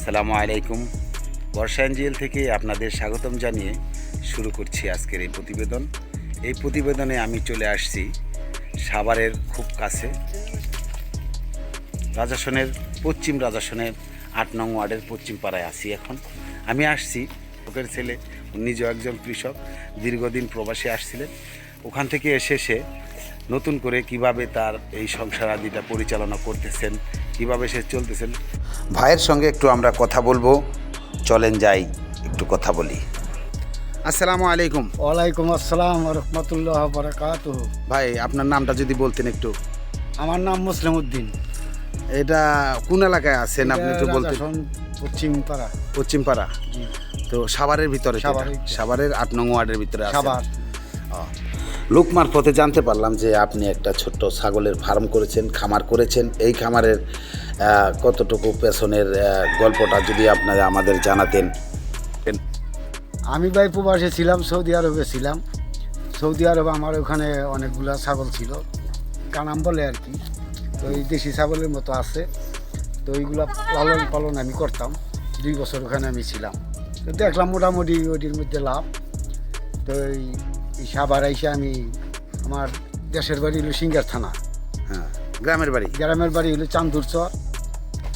আসসালামু আলাইকুম। বর্ষা এনজিএল থেকে আপনাদের স্বাগতম জানিয়ে শুরু করছি আজকের এই প্রতিবেদন। এই প্রতিবেদনে আমি চলে আসছি সাভারের খুব কাছে পশ্চিম রাজাসনের ৮ নং ওয়ার্ডের পশ্চিম পাড়ায় আছি। এখন আমি আসছি লোকের ছেলে, নিজেও একজন কৃষক, দীর্ঘদিন প্রবাসী আসছিলেন। ওখান থেকে এসে সে নতুন করে কিভাবে তার এই সংসার আদিটা পরিচালনা করতেছেন, কিভাবে সে চলতেছেন, ভাইয়ের সঙ্গে একটু আমরা কথা বলবো। চলেন যাই একটু কথা বলি। আসসালামু আলাইকুম। ওয়ালাইকুম আসসালাম রহমতুল্লাহ বারাকাতুহু। ভাই, আপনার নামটা যদি বলতেন একটু। আমার নাম মুসলিম উদ্দিন। এটা কোন এলাকায় আছেন আপনি একটু বলতেন? পশ্চিমপাড়া। পশ্চিমপাড়া, তো সাভারের ভিতরে, সাভারের। সাভারের ৮ নং ওয়ার্ডের ভিতরে আছেন। সাভার। লোক মারফতে জানতে পারলাম যে আপনি একটা ছোট্ট ছাগলের ফার্ম করেছেন, খামার করেছেন। এই খামারের কতটুকু পেছনের গল্পটা যদি আপনারা আমাদের জানাতেন। আমি ভাই প্রবাসে ছিলাম, সৌদি আরবে ছিলাম। সৌদি আরবে আমার ওখানে অনেকগুলা ছাগল ছিল, কানাম বলে আর কি। তো এই দেশি ছাগলের মতো আছে। তো এইগুলা লালন পালন আমি করতাম। 2 বছর ওখানে আমি ছিলাম। তো দেখলাম মোটামুটি ওটির মধ্যে লাভ। তো এই সাভার আইসে আমি, আমার দেশের বাড়ি হলো সিঙ্গার থানা। হ্যাঁ, গ্রামের বাড়ি হলো চান্দুর চর।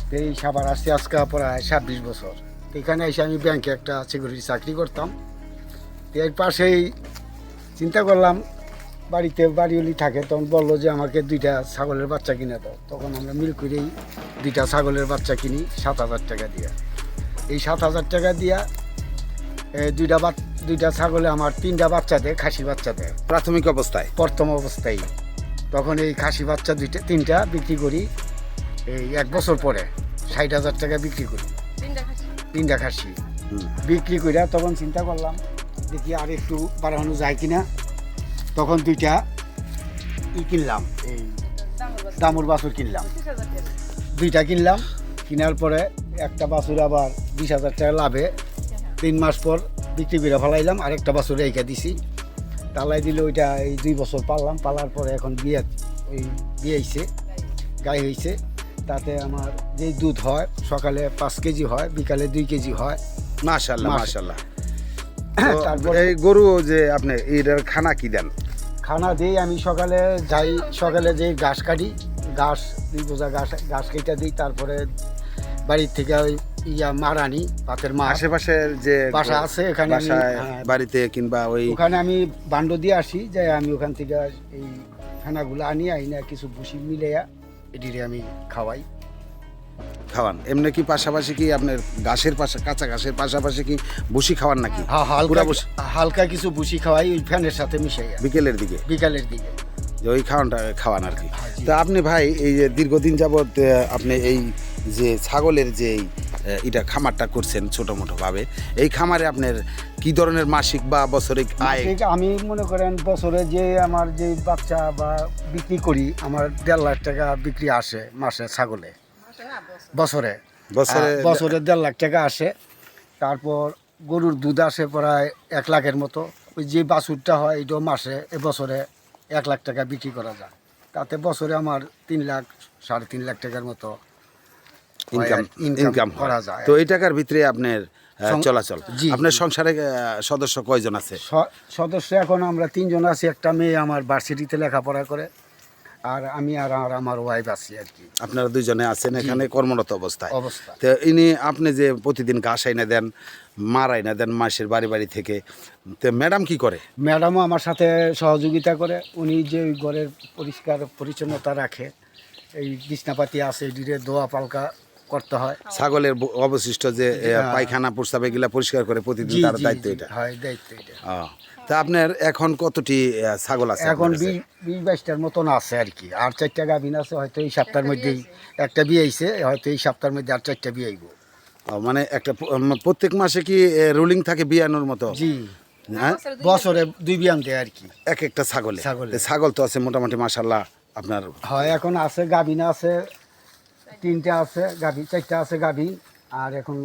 তো এই সাভার আসছে আজকে প্রায় 26 বছর। তো এখানে এসে আমি ব্যাংকে একটা সিকিউরিটি চাকরি করতাম। তো এর পাশেই চিন্তা করলাম, বাড়িতে বাড়িওলি থাকে, তখন বললো যে আমাকে 2টা ছাগলের বাচ্চা কিনে দাও। তখন আমরা মিল করেই 2টা ছাগলের বাচ্চা কিনি 7,000 টাকা দিয়ে। এই 7,000 টাকা দিয়া দুইটা ছাগলে আমার 3টা বাচ্চা দেয়, খাসি বাচ্চা দেয় প্রাথমিক অবস্থায়। প্রথম অবস্থায়। তখন এই খাসি বাচ্চা 3টা বিক্রি করি। এই 1 বছর পরে 60,000 টাকা বিক্রি করি 3টা খাসি বিক্রি করিয়া। তখন চিন্তা করলাম দেখি আর একটু বাড়ানো যায় কিনা। তখন 2টা কিনলাম, এই দামুর বাছুর কিনলাম। 2টা কিনলাম। কেনার পরে একটা বাছুর আবার 20,000 টাকা লাভে 3 মাস পর বিক্রি করে ফেলাইলাম। আরেকটা বাছুর রেখে দিছি, তালাই দিলে ওইটা এই 2 বছর পাললাম। পালার পরে এখন বিয়েছে, গাই হয়েছে। তাতে আমার যেই দুধ হয়, সকালে 5 কেজি হয়, বিকালে 2 কেজি হয়। মাশাআল্লাহ মাশাআল্লাহ। তারপরে এই গরু যে আপনি এটার খানা কি দেন? খানা দিই আমি সকালে যাই, সকালে যেই ঘাস কাটি, ঘাস 2 বোঝা ঘাস কেটে দিই। তারপরে বাড়ির থেকে ওই মার আনি, ভাতের মা। আশেপাশের যে বাসা আছে এখানে, বাড়িতে কিংবা ওখানে আমি বান্ড দিয়ে আসি, যে আমি ওখান থেকে এই খানাগুলো আনি না কিছু ভুসি মিলাইয়া এটিরে আমি খাওয়ান। এমনি কি পাশাপাশি কি আপনার কাঁচা ঘাসের পাশাপাশি কি ভুসি খাওয়ান নাকি? হালকা কিছু ভুসি খাওয়াই ওই ফ্যানের সাথে মিশাইয়া বিকেলের দিকে যে ওই খাওয়ান আর কি। তা আপনি ভাই, এই যে দীর্ঘদিন যাবৎ আপনি এই যে ছাগলের যে এটা খামারটা করছেন ছোট মোটো ভাবে, এই খামারে আপনার কি ধরনের মাসিক বা বছরিক আয়? আমি মনে করেন বছরে যে আমার যে বাচ্চা বা বিক্রি করি, আমার 1.5 লাখ টাকা বিক্রি আসে মাসে ছাগলে। বছরে 1.5 লাখ টাকা আসে। তারপর গরুর দুধ আসে প্রায় 1 লাখের মতো। ওই যে বাছুরটা হয় এটাও মাসে বছরে 1 লাখ টাকা বিক্রি করা যায়। তাতে বছরে আমার 3 লাখ 3.5 লাখ টাকার মতো ইনকাম করা যায়। তো এই টাকার ভিতরে আপনার চলাচল। আপনার সংসারে সদস্য কয়জন আছে? সদস্য এখন আমরা 3 জন আছি। একটা মেয়ে আমার ভার্সিটিতে লেখাপড়া করে, আর আমি আর আমার ওয়াইফ আছি আর কি। আপনারা 2 জনে আছেন এখানে কর্মরত অবস্থায়। তো আপনি যে প্রতিদিন ঘাস আইনা দেন, মার আইনা দেন মাসের বাড়ি থেকে, তো ম্যাডাম কি করে? ম্যাডামও আমার সাথে সহযোগিতা করে। উনি যে ঘরের পরিষ্কার পরিচ্ছন্নতা রাখে, এই বিছনাপাতি আছে, এটিরে ধোয়া পালকা করতে হয়। ছাগলের অবশিষ্ট যে পায়খানা প্রস্রাব এগুলা পরিষ্কার করে প্রতিদিন, তার দায়িত্ব এটা। তা আপনার এখন কতটি ছাগল আছে? এখন 20-22টার মতন আছে আর কি। আর 4টা গাভিন আছে, হয়তো এই সপ্তাহের মধ্যেই একটা বিয়েছে, হয়তো এই সপ্তাহের মধ্যে আর 4টা বিয়েইব। মানে একটা প্রত্যেক মাসে কি রুলিং থাকে বিয়ানোর মতো? জি, বছরে 2 বিয়ান দেয় আর কি এক একটা ছাগল তো আছে মোটামুটি মাশাআল্লাহ আপনার। হয় এখন আছে গাভিন আছে 3টা আছে গাভিন, 4টা আছে গাভিন, আর এখন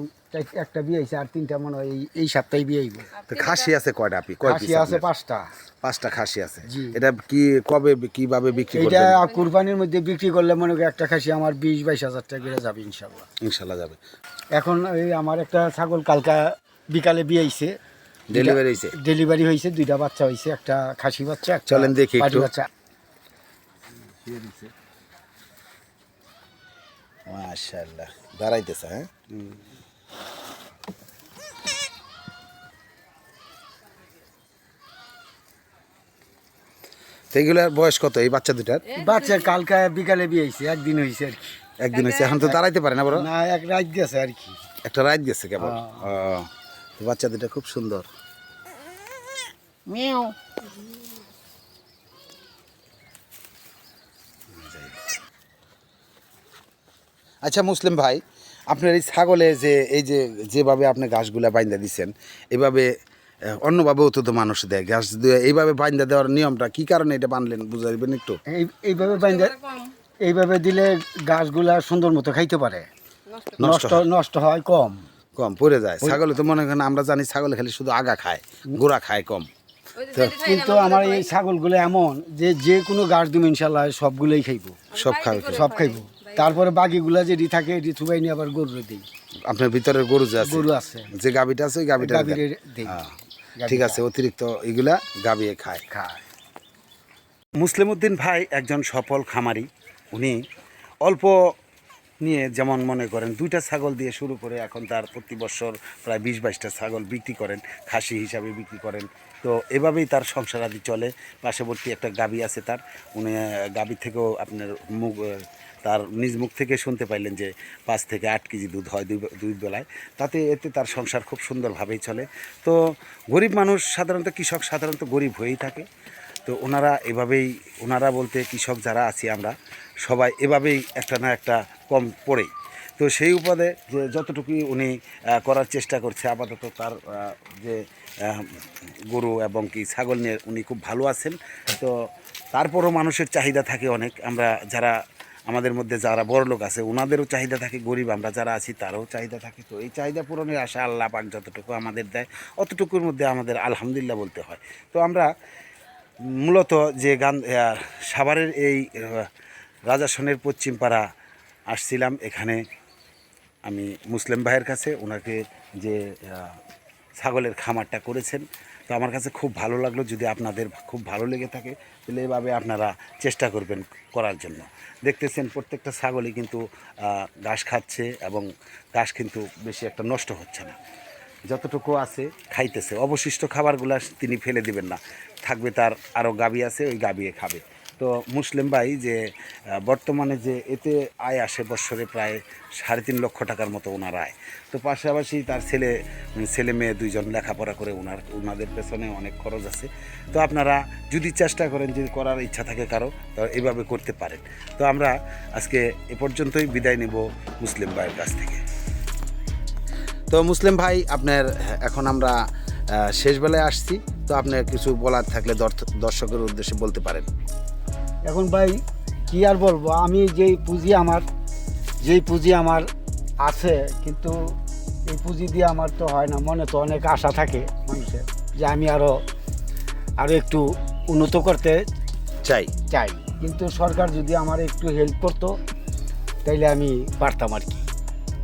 একটা বিয়ে হয়েছে আর 3টা মনে হয় এই সপ্তাহে বিয়ে হইব। তো খাসি আছে কয়টা আপনি কয় খাসি পিস আছে 5টা। 5টা খাসি আছে। জি। এটা কি কবে কিভাবে বিক্রি এটা করবেন? কুরবানির মধ্যে বিক্রি করলে মনে করি একটা খাসি আমার 20-22 হাজার টাকা করে যাবে ইনশাল্লাহ। ইনশাল্লাহ যাবে। এখন এই আমার একটা ছাগল কালকা বিকালে বিয়ে হয়েছে, ডেলিভারি হয়েছে? ডেলিভারি হয়েছে, 2টা বাচ্চা হয়েছে, একটা খাসি বাচ্চা, একটা চলেন দেখি পাটি একটু। বাচ্চা। মাশাআল্লাহ দাঁড়াইতেছে। হ্যাঁ, তো এগুলার বয়স কত এই বাচ্চা দুটার? বাচ্চা কালকা বিকালে বিয়ে হয়েছে, একদিন হয়েছে আর কি। একদিন হয়েছে, এখন তো দাঁড়াইতে পারে না বড়? না, এক রাত গেছে আর কি। একটা রাত গেছে কেবল। হ্যাঁ। তো বাচ্চা দুটা খুব সুন্দর। মিয়াও। আচ্ছা মুসলিম ভাই, আপনার এই ছাগলে যে যেভাবে আপনি ঘাসগুলা বাইন্দা দিচ্ছেন, এভাবে অন্যভাবেও তো মানুষ দেয় ঘাস দিয়ে, এইভাবে বাইন্দা দেওয়ার নিয়মটা কি কারণে এটা বানলেন বুঝাইবেন একটু? এইভাবে বাইন্দা, এইভাবে দিলে গাছগুলা সুন্দর মতো খাইতে পারে, নষ্ট হয় কম। কম পড়ে যায়। ছাগলে তো মনে করেন আমরা জানি ছাগলে খালি শুধু আগা খায়, গোড়া খায় কম। কিন্তু আমার এই ছাগলগুলো এমন যে যে কোনো গাছ দিব ইনশাল্লাহ সবগুলোই খাইব, সব খাবে। সব খাইব। তারপরে বাকিগুলা যেটি থাকে এটি থুবাই নিয়ে আবার গরু দিই। আপনার ভিতরের গরু যে আছে, গরু আছে, যে গাবিটা আছে ওই গাবিটা গাভীরে দিই। ঠিক আছে, অতিরিক্ত এগুলা গাবিয়ে খায়। মুসলিম উদ্দিন ভাই একজন সফল খামারি। উনি অল্প নিয়ে, যেমন মনে করেন 2টা ছাগল দিয়ে শুরু করে এখন তার প্রতি বছর প্রায় 20-22টা ছাগল বিক্রি করেন, খাসি হিসাবে বিক্রি করেন। তো এভাবেই তার সংসার আদি চলে। পার্শ্ববর্তী একটা গাবি আছে তার, উনি গাবি থেকেও আপনার তার নিজ মুখ থেকে শুনতে পাইলেন যে 5 থেকে 8 কেজি দুধ হয় দুই বেলায়। এতে তার সংসার খুব সুন্দরভাবেই চলে। তো গরিব মানুষ সাধারণত, কৃষক সাধারণত গরিব হয়েই থাকে। তো ওনারা বলতে কৃষক যারা আছি আমরা সবাই এভাবেই একটা না একটা কম পড়েই। তো সেই উপাদে যে যতটুকুই উনি করার চেষ্টা করছে, আপাতত তার যে গরু এবং কি ছাগল নিয়ে উনি খুব ভালো আছেন। তো তারপরও মানুষের চাহিদা থাকে অনেক। আমরা যারা আমাদের মধ্যে যারা বড় লোক আছে ওনাদেরও চাহিদা থাকে, গরিব আমরা যারা আছি তারও চাহিদা থাকে। তো এই চাহিদা পূরণের আশা আল্লাহ পাক যতটুকু আমাদের দেয় অতটুকুর মধ্যে আমাদের আলহামদুলিল্লাহ বলতে হয়। তো আমরা মূলত যে সাভারের এই রাজাসনের পশ্চিম পাড়া আসছিলাম, এখানে আমি মুসলিম ভাইয়ের কাছে, ওনাকে যে ছাগলের খামারটা করেছেন, তো আমার কাছে খুব ভালো লাগলো। যদি আপনাদের খুব ভালো লেগে থাকে তাহলে এভাবে আপনারা চেষ্টা করবেন করার জন্য। দেখতেছেন প্রত্যেকটা ছাগলই কিন্তু ঘাস খাচ্ছে এবং ঘাস কিন্তু বেশি একটা নষ্ট হচ্ছে না, যতটুকু আছে খাইতেছে। অবশিষ্ট খাবারগুলো তিনি ফেলে দিবেন না, থাকবে তার আরও গাবি আছে, ওই গাবিয়ে খাবে। তো মুসলিম ভাই যে বর্তমানে যে এতে আয় আসে বৎসরে প্রায় 3.5 লক্ষ টাকার মতো ওনার আয়। তো পাশাপাশি তার ছেলে মেয়ে 2জন লেখাপড়া করে, ওনাদের পেছনে অনেক খরচ আছে। তো আপনারা যদি চেষ্টা করেন, যদি করার ইচ্ছা থাকে কারো, তো এইভাবে করতে পারেন। তো আমরা আজকে এ পর্যন্তই বিদায় নেব মুসলিম ভাইয়ের কাছ থেকে। তো মুসলিম ভাই, আপনার এখন আমরা শেষ বেলায় আসছি, তো আপনার কিছু বলার থাকলে দর্শকের উদ্দেশ্যে বলতে পারেন। এখন ভাই কি আর বলবো, আমি যেই পুঁজি আমার আছে, কিন্তু এই পুঁজি দিয়ে আমার তো হয় না। মনে তো অনেক আশা থাকে মানুষের যে আমি আরও একটু উন্নত করতে চাই, কিন্তু সরকার যদি আমার একটু হেল্প করতো তাইলে আমি পারতাম আর কি।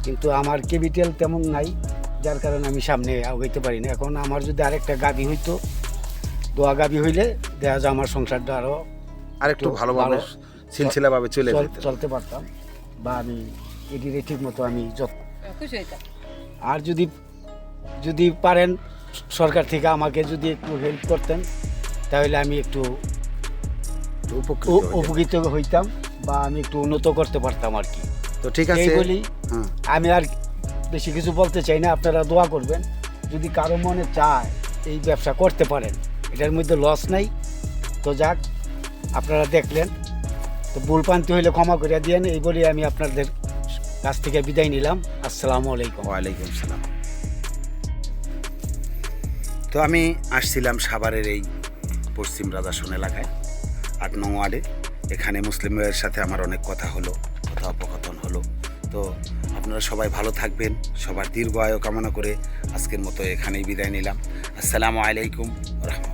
কিন্তু আমার ক্যাপিটাল তেমন নাই, যার কারণে আমি সামনে আগাইতে পারি না। এখন আমার যদি আরেকটা গাবি হইতো, দোয়া গাবি হইলে দেখা যায় আমার সংসারটা আরেকটু ভালোভাবে সিলসিলাভাবে চলতে পারতাম, বা আমি এটির ঠিক মতো আমি খুশি হইতাম। আর যদি পারেন সরকার থেকে আমাকে যদি একটু হেল্প করতেন তাহলে আমি একটু উপকৃত হইতাম, বা আমি একটু উন্নত করতে পারতাম আর কি। তো ঠিক আছে, বলি আমি আর বেশি কিছু বলতে চাই না। আপনারা দোয়া করবেন, যদি কারো মনে চায় এই ব্যবসা করতে পারেন, এটার মধ্যে লস নাই। তো যাক, আপনারা দেখলেন, তো ভুলপান্তি হইলে ক্ষমা করে দিয়েন, এই বলে আমি আপনাদের কাছ থেকে বিদায় নিলাম। আসসালামু আলাইকুম। ওয়ালাইকুম সালাম। তো আমি আসছিলাম সাভারের এই পশ্চিম রাজাসন এলাকায় 8 নং ওয়ার্ডে। এখানে মুসলিম ভাইয়ের সাথে আমার অনেক কথা হলো, কথোপকথন হলো। তো আপনারা সবাই ভালো থাকবেন, সবার দীর্ঘ আয়ু কামনা করে আজকের মতো এখানেই বিদায় নিলাম। আসসালামু আলাইকুম রহমতুল্লাহ।